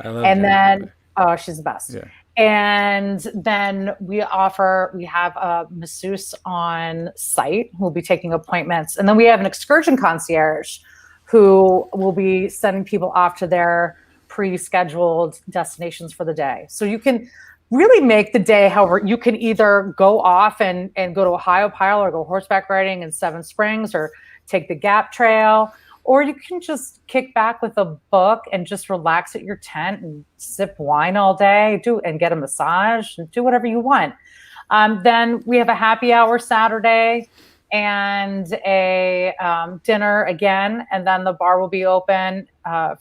I love and Jennifer. then, she's the best. Yeah. And then we have a masseuse on site who will be taking appointments. And then we have an excursion concierge who will be sending people off to their pre-scheduled destinations for the day. So you can really make the day however. You can either go off and go to Ohio Pile or go horseback riding in Seven Springs or take the Gap Trail, or you can just kick back with a book and just relax at your tent and sip wine all day, and get a massage and do whatever you want. Then we have a happy hour Saturday and a dinner again, and then the bar will be open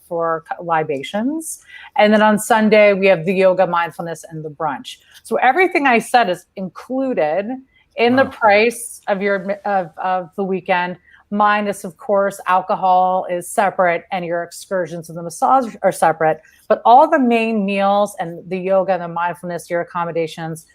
for libations. And then on Sunday, we have the yoga, mindfulness, and the brunch. So everything I said is included in the price of of the weekend, minus, of course, alcohol is separate, and your excursions and the massage are separate. But all the main meals and the yoga and the mindfulness, your accommodations,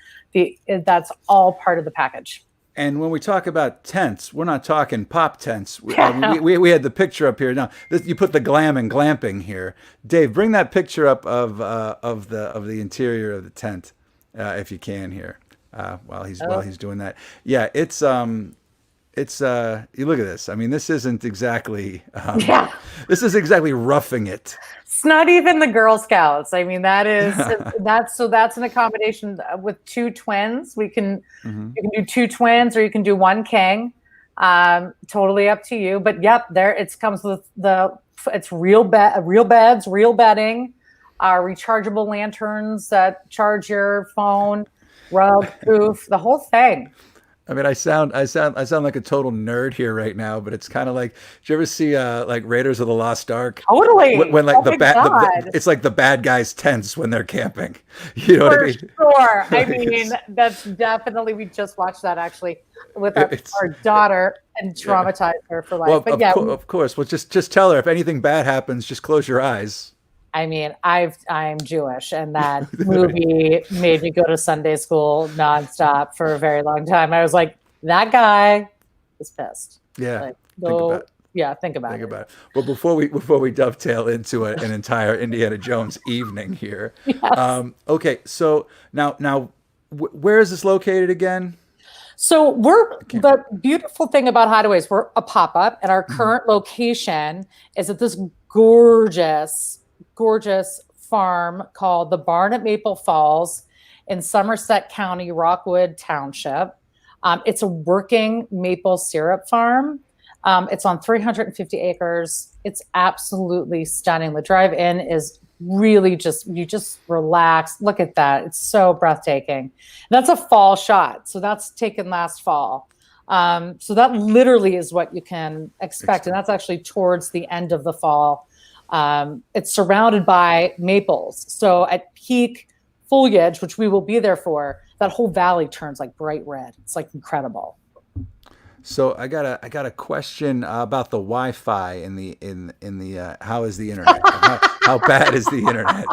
that's all part of the package. And when we talk about tents, we're not talking pop tents. We had the picture up here. Now you put the glam and glamping here. Dave, bring that picture up of the interior of the tent, if you can here, while he's doing that. Yeah, it's you look at this. I mean, this isn't exactly this is exactly roughing it. It's not even the Girl Scouts. I mean, that's an accommodation with two twins. You can do two twins, or you can do one king. Totally up to you. But yep, it comes with it's real beds, real bedding, rechargeable lanterns that charge your phone, rug, poof, the whole thing. I mean, I sound like a total nerd here right now, but it's kind of like, did you ever see like Raiders of the Lost Ark? Totally. When like it's like the bad guys' tents when they're camping. You know what I mean? Sure. I mean, that's definitely, we just watched that actually with our daughter and traumatized her for life. Well, but of course. Well, just tell her if anything bad happens, just close your eyes. I mean, I'm Jewish, and that movie made me go to Sunday school nonstop for a very long time. I was like, that guy is pissed. Yeah. Like, think about it. Well, before we dovetail into an entire Indiana Jones evening here. Yes. Okay, so now, where is this located again? So the beautiful thing about Hideaway is we're a pop-up, and our current location is at this gorgeous farm called the Barn at Maple Falls in Somerset County, Rockwood Township. It's a working maple syrup farm. It's on 350 acres. It's absolutely stunning. The drive-in is really you just relax. Look at that. It's so breathtaking. That's a fall shot. So that's taken last fall. So that literally is what you can expect. And that's actually towards the end of the fall. It's surrounded by maples. So at peak foliage, which we will be there for, that whole valley turns like bright red. It's like incredible. So I got a question about the Wi-Fi in the how is the internet? how bad is the internet?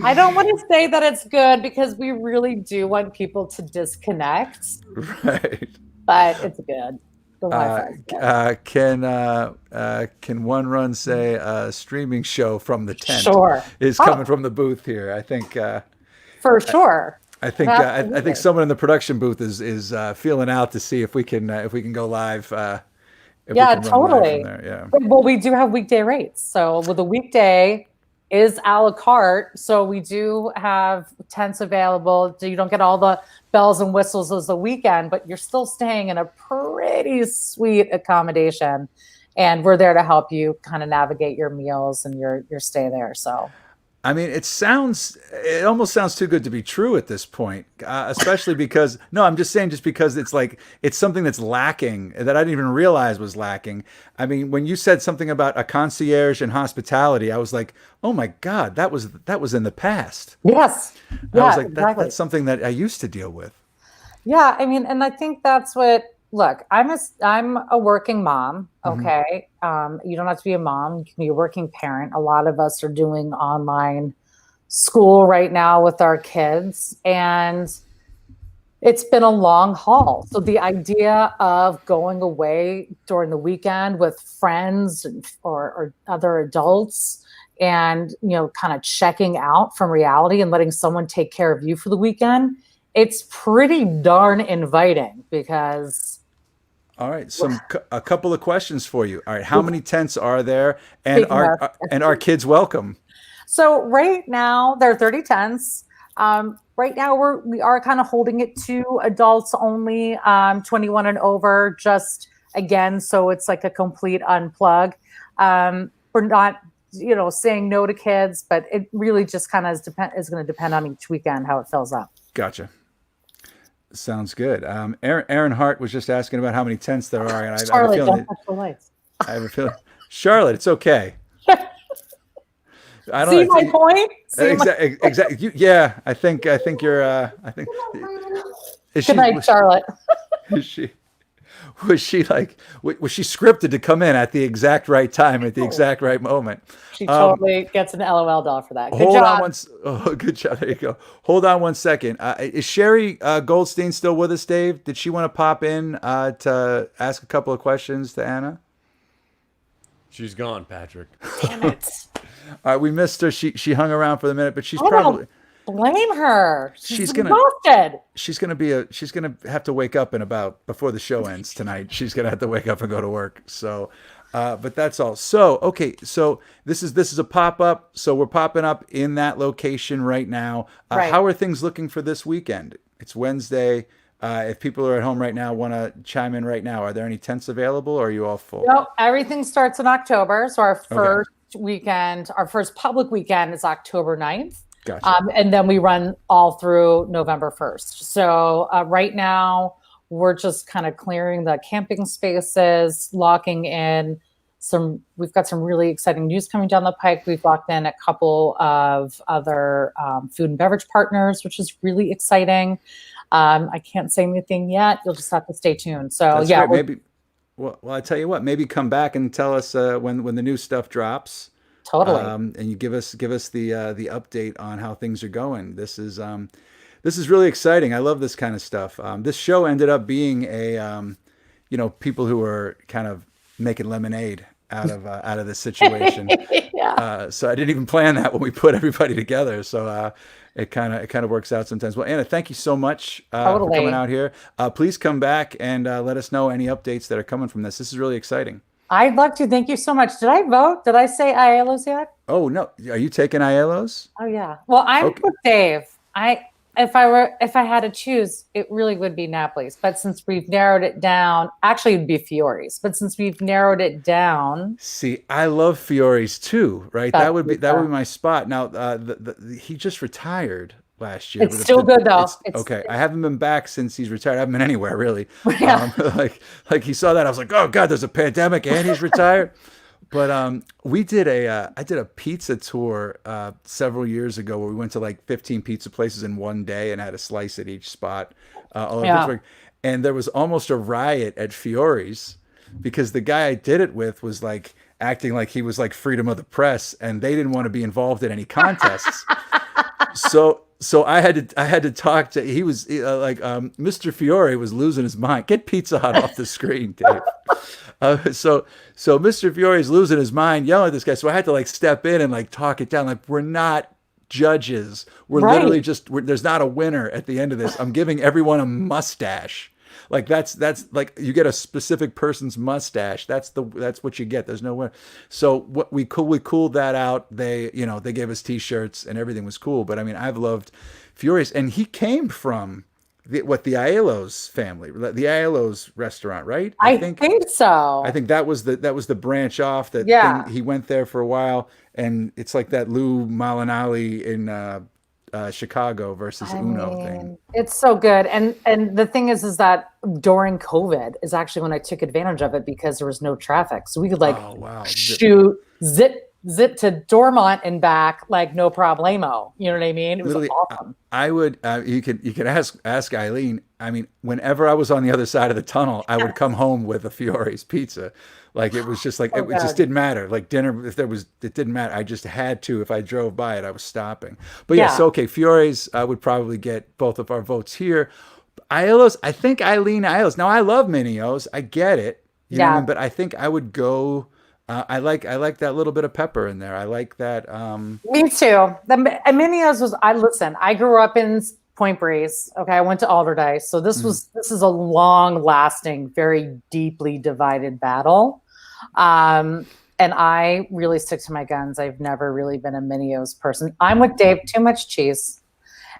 I don't want to say that it's good, because we really do want people to disconnect. Right. But it's good. Can one run say a streaming show from the tent? Sure. Is coming from the booth here. I think for sure. I think someone in the production booth is feeling out to see if we can go live. Totally. Yeah. Well, we do have weekday rates. So with the weekday is a la carte. So we do have tents available. You don't get all the bells and whistles as the weekend, but you're still staying in a pretty sweet accommodation. And we're there to help you kind of navigate your meals and your stay there. So I mean, it almost sounds too good to be true at this point, especially because, no, I'm just saying, just because it's something that's lacking that I didn't even realize was lacking. I mean, when you said something about a concierge and hospitality, I was like, oh my God, that was in the past. Yes. I Yeah, was like, exactly. that's something that I used to deal with. Yeah, I mean, and I think that's what. Look, I'm a working mom. Okay, you don't have to be a mom; you can be a working parent. A lot of us are doing online school right now with our kids, and it's been a long haul. So the idea of going away during the weekend with friends or other adults, and kind of checking out from reality and letting someone take care of you for the weekend, it's pretty darn inviting because. All right, a couple of questions for you. All right, how many tents are there, and are kids welcome? So right now there are 30 tents. Right now we are kind of holding it to adults only, 21 and over. Just again, so it's like a complete unplug. We're not, saying no to kids, but it really just kind of is going to depend on each weekend how it fills up. Gotcha. Sounds good. Erin Hart was just asking about how many tents there are, and I have a feeling. I have a feeling. Charlotte, it's okay. I don't See my point? Exactly. Yeah, I think you're. I think. Good night, Charlotte. Was she scripted to come in at the exact right time at the exact right moment? She totally gets an LOL doll for that. Good job. There you go. Hold on one second. Is Sherree Goldstein still with us, Dave? Did she want to pop in to ask a couple of questions to Anna? She's gone, Patrick. Damn it. All right, we missed her. She hung around for the minute, but she's I probably. Blame her. She's exhausted. She's gonna have to wake up before the show ends tonight. She's gonna have to wake up and go to work. So, but that's all. So, okay. So this is a pop up. So we're popping up in that location right now. Right. How are things looking for this weekend? It's Wednesday. If people are at home right now, want to chime in right now, are there any tents available, or are you all full? No, everything starts in October. So our first weekend, our first public weekend is October 9th. Gotcha. And then we run all through November 1st. So right now we're just kind of clearing the camping spaces, locking in we've got some really exciting news coming down the pike. We've locked in a couple of other food and beverage partners, which is really exciting. I can't say anything yet. You'll just have to stay tuned. So that's yeah, great. Maybe. Well, I tell you what. Maybe come back and tell us when the new stuff drops. Totally. And you give us the update on how things are going. This is really exciting. I love this kind of stuff. This show ended up being people who are kind of making lemonade out of this situation. Yeah. So I didn't even plan that when we put everybody together. So it kind of works out sometimes. Well, Anna, thank you so much for coming out here. Please come back and let us know any updates that are coming from this. This is really exciting. I'd love to. Thank you so much. Did I vote? Did I say IELOS yet? Oh no. Are you taking IELOS? Oh yeah. Well, I'm with Dave. If I had to choose, it really would be Napoli's. But since we've narrowed it down, actually it'd be Fiore's. But since we've narrowed it down, see, I love Fiore's too. Right, that would be my spot. Now, he just retired last year. It's still good though. Okay, I haven't been back since he's retired. I haven't been anywhere really. Yeah. Like he saw that, I was like, oh God, there's a pandemic and he's retired. But I did a pizza tour several years ago where we went to like 15 pizza places in one day and had a slice at each spot all over Pittsburgh. And there was almost a riot at Fiore's because the guy I did it with was like acting like he was like freedom of the press, and they didn't want to be involved in any contests. So I had to talk to. He was Mr. Fiore was losing his mind. Get Pizza Hut off the screen, Dave. So Mr. Fiore's losing his mind, yelling at this guy. So I had to like step in and like talk it down. Like, we're not judges. We're literally there's not a winner at the end of this. I'm giving everyone a mustache. Like that's like you get a specific person's mustache. That's what you get. There's no winner. So what we cooled that out. They gave us T-shirts and everything was cool. But I mean, I've loved Fiore's, and he came from the Aiello's family, the Aiello's restaurant, right? I think so. I think that was the branch off that Yeah. thing. He went there for a while, and it's like that Lou Malinali in Chicago versus Uno thing. It's so good. And the thing is that during COVID is actually when I took advantage of it because there was no traffic. So we could shoot, zip to Dormont and back like no problemo. You know what I mean? It was awesome. I would you could ask Eileen. I mean, whenever I was on the other side of the tunnel, I would come home with a Fiore's pizza. Like it was just like it just didn't matter. Like dinner, if it didn't matter. I just had to. If I drove by it, I was stopping. But yeah, so okay, Fiore's would probably get both of our votes here. Aiello's, I think Eileen Aiello's. Now I love Minio's. I get it. You know what I mean? But I think I would go. I like that little bit of pepper in there. I like that. Me too. The Minio's was. I grew up in Point Breeze. Okay, I went to Alderdice, so this is a long-lasting, very deeply divided battle. And I really stick to my guns. I've never really been a Minio's person. I'm with Dave. Too much cheese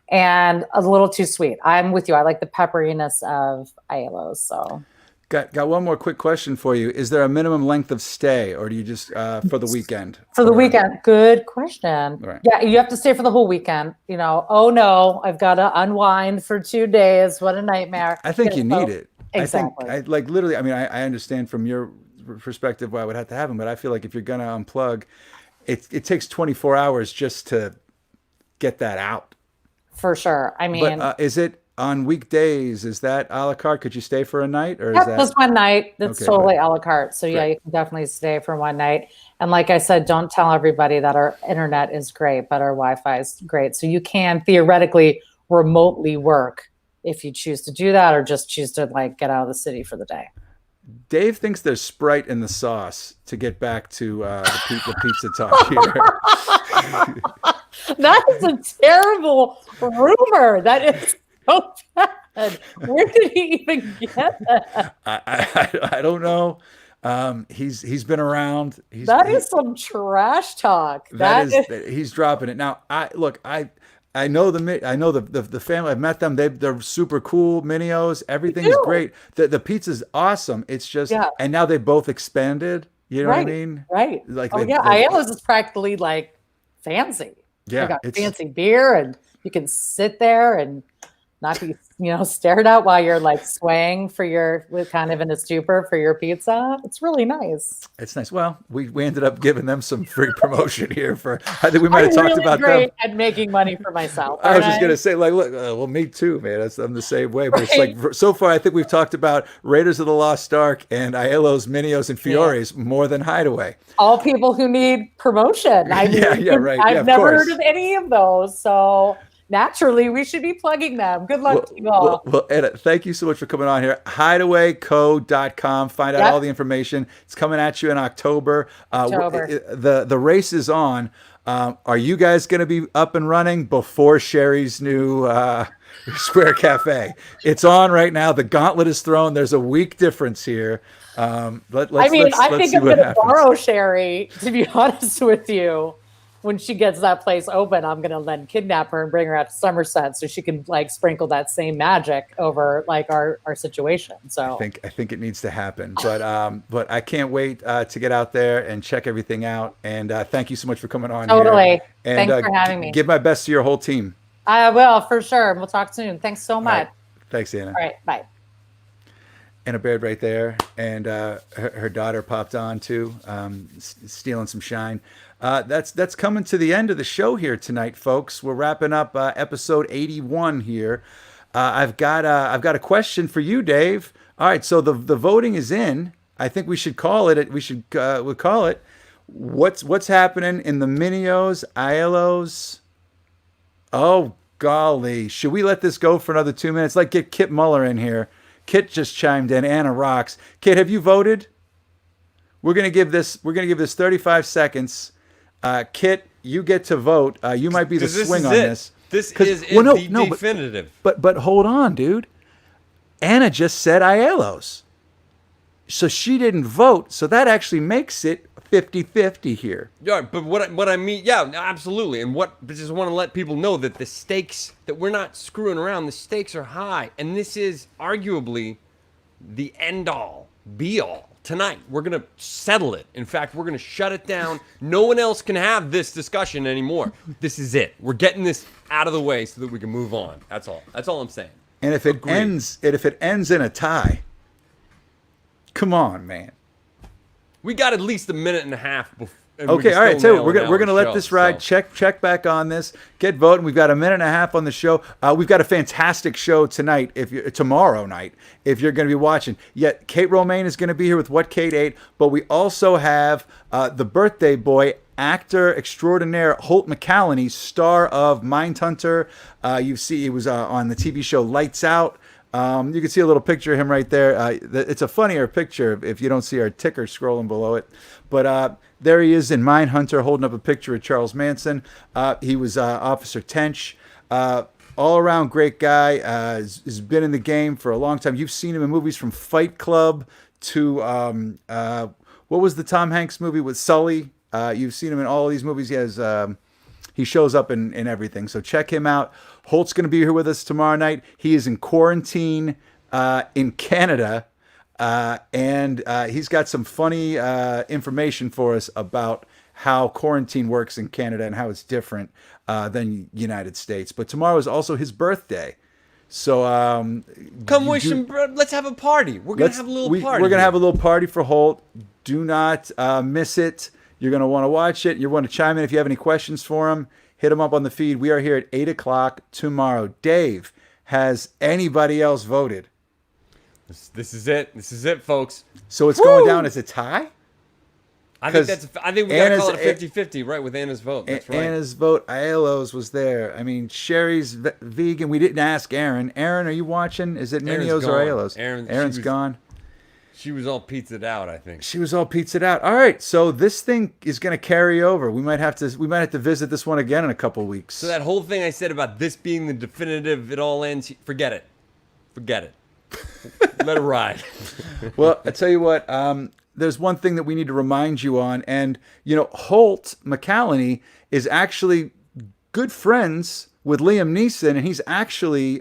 and a little too sweet. I'm with you. I like the pepperiness of Aiello's. So. Got one more quick question for you. Is there a minimum length of stay, or do you just for the weekend? For the weekend. Good question. Right. Yeah, you have to stay for the whole weekend. You know, oh no, I've got to unwind for 2 days. What a nightmare. I think you need it. Exactly. I think, like literally, I mean, I understand from your perspective why I would have to have them, but I feel like if you're going to unplug, it takes 24 hours just to get that out. For sure. I mean, but is it on weekdays? Is that a la carte? Could you stay for a night, or is that just one night? That's okay, totally a la carte. So yeah, you can definitely stay for one night. And like I said, don't tell everybody that our internet is great, but our Wi-Fi is great. So you can theoretically remotely work if you choose to do that, or just choose to like get out of the city for the day. Dave thinks there's Sprite in the sauce, to get back to the pizza talk here. That is a terrible rumor. That is so bad. Where did he even get that? I don't know. He's been around. That is some trash talk. He's dropping it now. I know the family. I've met them. They're super cool. Minio's, everything's great. The pizza's awesome. It's just and now they both expanded. You know what I mean? Right. Like Aiello's is practically like fancy. Yeah, you got fancy beer, and you can sit there and not be, stared at while you're like swaying with kind of in a stupor for your pizza. It's really nice. It's nice. Well, we ended up giving them some free promotion here I think we might have talked about them. At making money for myself. I was just going to say, like, look, well, me too, man. I'm the same way. But it's like, so far, I think we've talked about Raiders of the Lost Ark and Aiello's, Minio's, and Fiore's more than Hideaway. All people who need promotion. I mean, right. I've never heard of any of those. So naturally, we should be plugging them. Good luck to you all. Well, Ed, thank you so much for coming on here. HideawayCo.com. Find out all the information. It's coming at you in October. The race is on. Are you guys going to be up and running before Sherree's new Square Cafe? It's on right now. The gauntlet is thrown. There's a week difference here. I think I'm going to borrow Sherree, to be honest with you. When she gets that place open, I'm going to then kidnap her and bring her out to Somerset so she can like sprinkle that same magic over like our situation. So I think it needs to happen, but I can't wait to get out there and check everything out. And thank you so much for coming on. Totally. And thanks for having me. Give my best to your whole team. I will, for sure. We'll talk soon. Thanks so much. Right. Thanks, Anna. All right. Bye. Anna Baird right there, and her daughter popped on too, stealing some shine. That's coming to the end of the show here tonight, folks. We're wrapping up episode 81 here. I've got a question for you, Dave. All right, so the voting is in. I think we should call it. We'll call it. What's happening in the Minio's, Aiello's? Oh golly, should we let this go for another 2 minutes? Like, get Kit Muller in here. Kit just chimed in. Anna rocks. Kit, have you voted? We're gonna give this 35 seconds. Kit, you get to vote. You might be the swing on this. This is the definitive. But hold on, dude. Anna just said Aiello's, so she didn't vote. So that actually makes it 50-50 here. Yeah, but what I mean, yeah, absolutely. And just want to let people know that the stakes, that we're not screwing around. The stakes are high, and this is arguably the end all, be all. Tonight, we're going to settle it. In fact, we're going to shut it down. No one else can have this discussion anymore. This is it. We're getting this out of the way so that we can move on. That's all. That's all I'm saying. And if it ends in a tie, come on, man. We got at least a minute and a half before. Okay, all right. So we're gonna let this ride. Check back on this. Get voting. We've got a minute and a half on the show. We've got a fantastic show tonight. Tomorrow night, if you're going to be watching, yet Kate Romaine is going to be here with What Kate Ate. But we also have the birthday boy, actor extraordinaire Holt McCallany, star of Mindhunter. You see, he was on the TV show Lights Out. You can see a little picture of him right there. It's a funnier picture if you don't see our ticker scrolling below it. But there he is in Mindhunter holding up a picture of Charles Manson. He was Officer Tench. All around great guy. Has been in the game for a long time. You've seen him in movies from Fight Club to what was the Tom Hanks movie with Sully? You've seen him in all of these movies. He shows up in everything. So check him out. Holt's going to be here with us tomorrow night. He is in quarantine in Canada. And he's got some funny information for us about how quarantine works in Canada and how it's different than United States. But tomorrow is also his birthday. So come wish him. Let's have a party. We're going to have a little party. We're going to have a little party for Holt. Do not miss it. You're going to want to watch it. You want to chime in if you have any questions for him. Hit him up on the feed. We are here at 8 o'clock tomorrow. Dave, has anybody else voted? This is it. This is it, folks. So it's going down as a tie? I think we got to call it a 50-50, right, with Anna's vote. That's right. Anna's vote. Aiello's was there. I mean, Sherry's vegan. We didn't ask Erin. Erin, are you watching? Is it Minio's or Aiello's? Erin's gone. She was all pizzaed out, I think. She was all pizzaed out. All right, so this thing is going to carry over. We might have to visit this one again in a couple weeks. So that whole thing I said about this being the definitive, it all ends. Forget it. Let it ride. Well, I tell you what. There's one thing that we need to remind you on, and Holt McCallany is actually good friends with Liam Neeson, and he's actually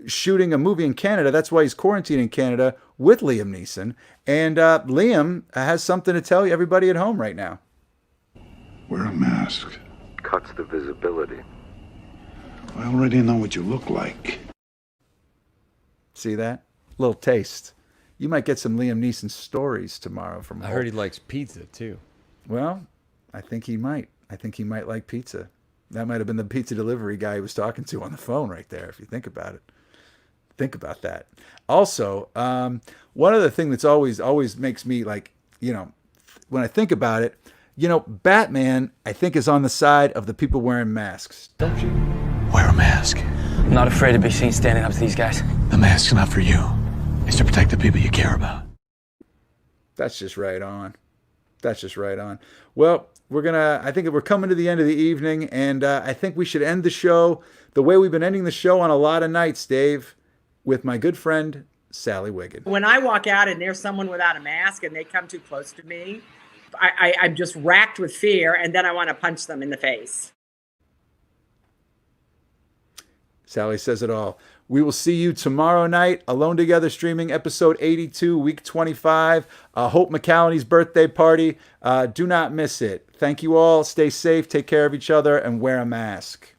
shooting a movie in Canada. That's why he's quarantined in Canada with Liam Neeson. And Liam has something to tell you, everybody at home right now. Wear a mask. Cuts the visibility. I already know what you look like. See that? Little taste. You might get some Liam Neeson stories tomorrow from Holt. I heard he likes pizza, too. Well, I think he might. I think he might like pizza. That might have been the pizza delivery guy he was talking to on the phone right there, if you think about it. Think about that. Also, one other thing that's always makes me when I think about it, Batman, I think, is on the side of the people wearing masks. Don't you? Wear a mask. I'm not afraid to be seen standing up to these guys. The mask's not for you. It's to protect the people you care about. That's just right on. Well, I think we're coming to the end of the evening, and I think we should end the show the way we've been ending the show on a lot of nights, Dave, with my good friend, Sally Wiggin. When I walk out and there's someone without a mask and they come too close to me, I'm just racked with fear, and then I want to punch them in the face. Sally says it all. We will see you tomorrow night, Alone Together streaming episode 82, week 25, Holt McCallany's birthday party. Do not miss it. Thank you all. Stay safe, take care of each other, and wear a mask.